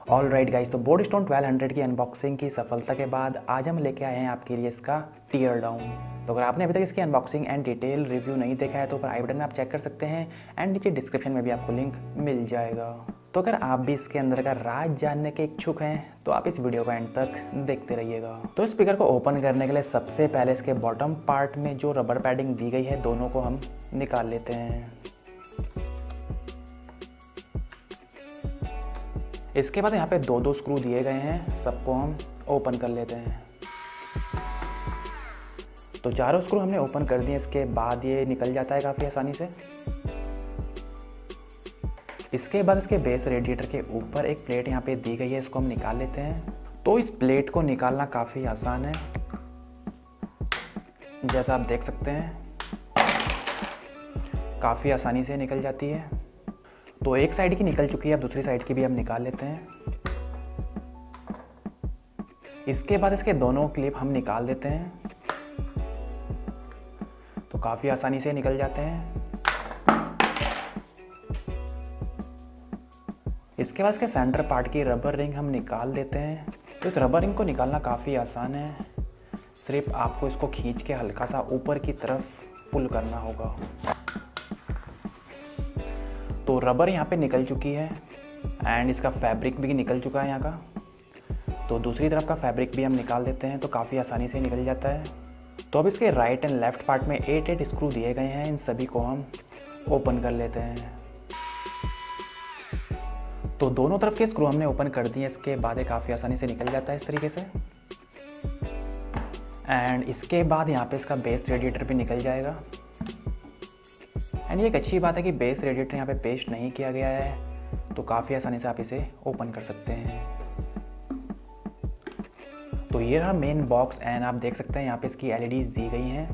All right guys, तो board stone 1200 की unboxing की सफलता के बाद आज हम लेके आए हैं आपके लिए इसका टीयर डाउन। तो अगर आपने अभी तक इसकी अनबॉक्सिंग एंड डिटेल रिव्यू नहीं देखा है तो ऊपर आई बटन में आप चेक कर सकते हैं एंड नीचे डिस्क्रिप्शन में भी आपको लिंक मिल जाएगा। तो अगर आप भी इसके अंदर का राज जानने के इच्छुक हैं तो आप इस वीडियो को एंड तक देखते रहिएगा। तो स्पीकर को ओपन करने के लिए सबसे पहले इसके बॉटम पार्ट में जो रबर पैडिंग दी गई है दोनों को हम निकाल लेते हैं। इसके बाद यहाँ पे दो दो स्क्रू दिए गए हैं, सबको हम ओपन कर लेते हैं। तो चारों स्क्रू हमने ओपन कर दिए, इसके बाद ये निकल जाता है काफ़ी आसानी से। इसके बाद इसके बेस रेडिएटर के ऊपर एक प्लेट यहाँ पे दी गई है, इसको हम निकाल लेते हैं। तो इस प्लेट को निकालना काफ़ी आसान है, जैसा आप देख सकते हैं काफ़ी आसानी से निकल जाती है। तो एक साइड की निकल चुकी है, अब दूसरी साइड की भी हम निकाल लेते हैं। इसके बाद इसके दोनों क्लिप हम निकाल देते हैं, तो काफ़ी आसानी से निकल जाते हैं। इसके बाद इसके सेंटर पार्ट की रबर रिंग हम निकाल देते हैं। तो इस रबर रिंग को निकालना काफ़ी आसान है, सिर्फ आपको इसको खींच के हल्का सा ऊपर की तरफ पुल करना होगा। तो रबर यहाँ पे निकल चुकी है एंड इसका फैब्रिक भी निकल चुका है यहाँ का। तो दूसरी तरफ का फैब्रिक भी हम निकाल देते हैं, तो काफ़ी आसानी से निकल जाता है। तो अब इसके राइट एंड लेफ्ट पार्ट में 8 स्क्रू दिए गए हैं, इन सभी को हम ओपन कर लेते हैं। तो दोनों तरफ के स्क्रू हमने ओपन कर दिए, इसके बाद ये काफ़ी आसानी से निकल जाता है इस तरीके से। एंड इसके बाद यहाँ पे इसका बेस रेडिएटर भी निकल जाएगा। एंड ये एक अच्छी बात है कि बेस रेडिएटर यहाँ पे पेस्ट नहीं किया गया है, तो काफ़ी आसानी से आप इसे ओपन कर सकते हैं। तो ये रहा मेन बॉक्स एंड आप देख सकते हैं यहाँ पे इसकी एलईडीज दी गई हैं।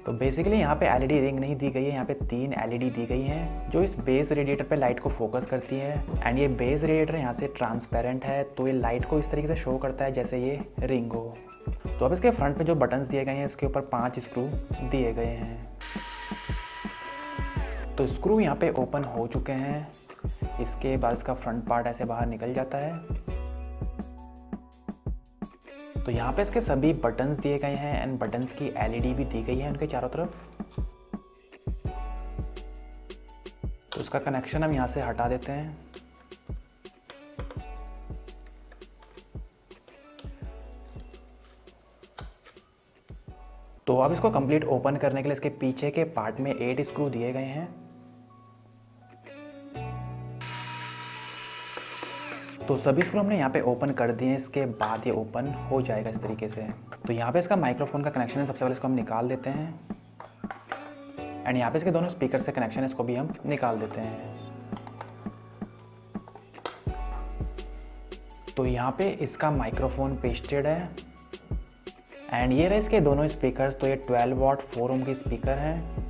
तो बेसिकली यहाँ पे एलईडी रिंग नहीं दी गई है, यहाँ पे 3 एलईडी दी गई हैं जो इस बेस रेडिएटर पे लाइट को फोकस करती है। एंड ये बेस रेडिएटर यहाँ से ट्रांसपेरेंट है, तो ये लाइट को इस तरीके से शो करता है जैसे ये रिंग हो। तो अब इसके फ्रंट पे जो बटन्स दिए गए हैं इसके ऊपर 5 स्क्रू दिए गए हैं। तो स्क्रू यहाँ पे ओपन हो चुके हैं, इसके बाद इसका फ्रंट पार्ट ऐसे बाहर निकल जाता है। तो यहाँ पे इसके सभी बटन्स दिए गए हैं एंड बटन्स की एलईडी भी दी गई है उनके चारों तरफ। तो इसका कनेक्शन हम यहाँ से हटा देते हैं। तो अब इसको कंप्लीट ओपन करने के लिए इसके पीछे के पार्ट में 8 स्क्रू दिए गए हैं। तो सभी स्क्रू हमने यहाँ पे ओपन कर दिए हैं, इसके बाद ये ओपन हो जाएगा इस तरीके से। तो यहाँ पे इसका माइक्रोफोन का कनेक्शन है, सबसे पहले इसको हम निकाल देते हैं। एंड यहाँ पे इसके दोनों स्पीकर से कनेक्शन है, इसको भी हम निकाल देते हैं। तो यहाँ पे इसका माइक्रोफोन पेस्टेड है एंड ये रहे इसके दोनों स्पीकर्स। तो ये 12 वॉट 4 ओम की स्पीकर हैं।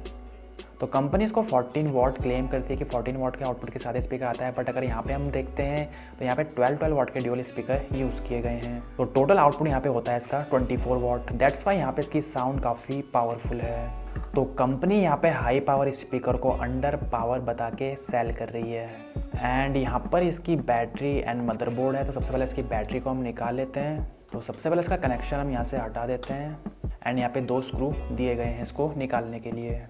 तो कंपनी इसको 14 वॉट क्लेम करती है कि 14 वॉट के आउटपुट के साथ स्पीकर आता है, बट अगर यहाँ पे हम देखते हैं तो यहाँ पे 12 वॉट के ड्यूअल स्पीकर यूज़ किए गए हैं। तो टोटल आउटपुट यहाँ पे होता है इसका 24 वॉट। दैट्स वाई यहाँ पे इसकी साउंड काफ़ी पावरफुल है। तो कंपनी यहाँ पे हाई पावर स्पीकर को अंडर पावर बता के सेल कर रही है। एंड यहाँ पर इसकी बैटरी एंड मदरबोर्ड है, तो सबसे पहले इसकी बैटरी को हम निकाल लेते हैं। तो सबसे पहले इसका कनेक्शन हम यहाँ से हटा देते हैं एंड यहाँ पे 2 स्क्रू दिए गए हैं इसको निकालने के लिए।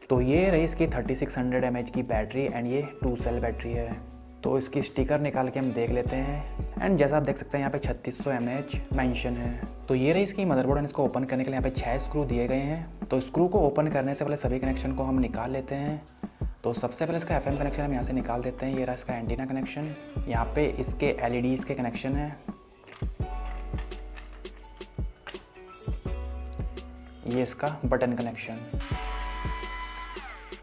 तो ये रही इसकी 3600 mAh की बैटरी एंड ये 2 सेल बैटरी है। तो इसकी स्टिकर निकाल के हम देख लेते हैं एंड जैसा आप देख सकते हैं यहाँ पे 3600 mAh मेंशन है। तो ये रही इसकी मदरबोर्ड एंड इसको ओपन करने के लिए यहाँ पे 6 स्क्रू दिए गए हैं। तो स्क्रू को ओपन करने से पहले सभी कनेक्शन को हम निकाल लेते हैं। तो सबसे पहले इसका FM कनेक्शन हम यहाँ से निकाल देते हैं। ये रहा इसका एंटीना कनेक्शन, यहाँ पे इसके LEDs के कनेक्शन है। ये इसका बटन कनेक्शन।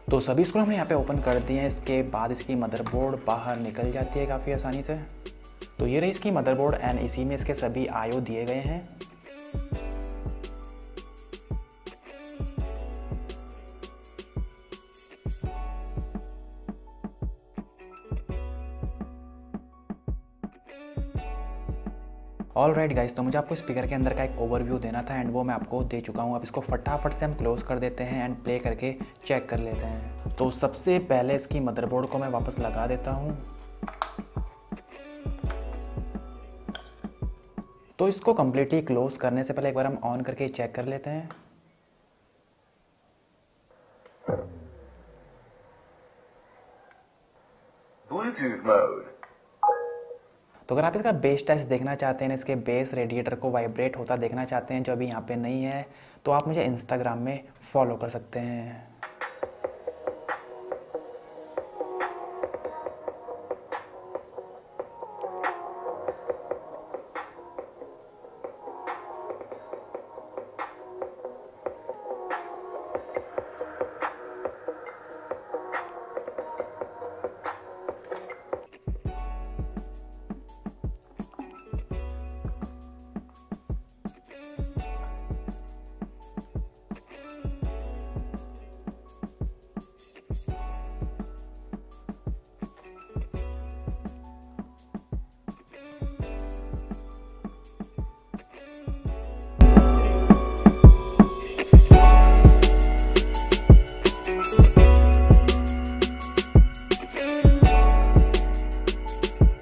तो सभी स्क्रू हमने यहाँ पे ओपन कर दिए हैं, इसके बाद इसकी मदरबोर्ड बाहर निकल जाती है काफ़ी आसानी से। तो ये रही इसकी मदरबोर्ड एंड इसी में इसके सभी IO दिए गए हैं। ऑल राइट गाइस, तो मुझे आपको स्पीकर के अंदर का एक ओवरव्यू देना था एंड वो मैं आपको दे चुका हूँ। अब इसको फटाफट से हम क्लोज़ कर देते हैं एंड प्ले करके चेक कर लेते हैं। तो सबसे पहले इसकी मदरबोर्ड को मैं वापस लगा देता हूँ। तो इसको कम्प्लीटली क्लोज़ करने से पहले एक बार हम ऑन करके चेक कर लेते हैं। Bluetooth mode. तो अगर आप इसका बेस टेस्ट देखना चाहते हैं, इसके बेस रेडिएटर को वाइब्रेट होता देखना चाहते हैं जो अभी यहाँ पे नहीं है, तो आप मुझे इंस्टाग्राम में फॉलो कर सकते हैं।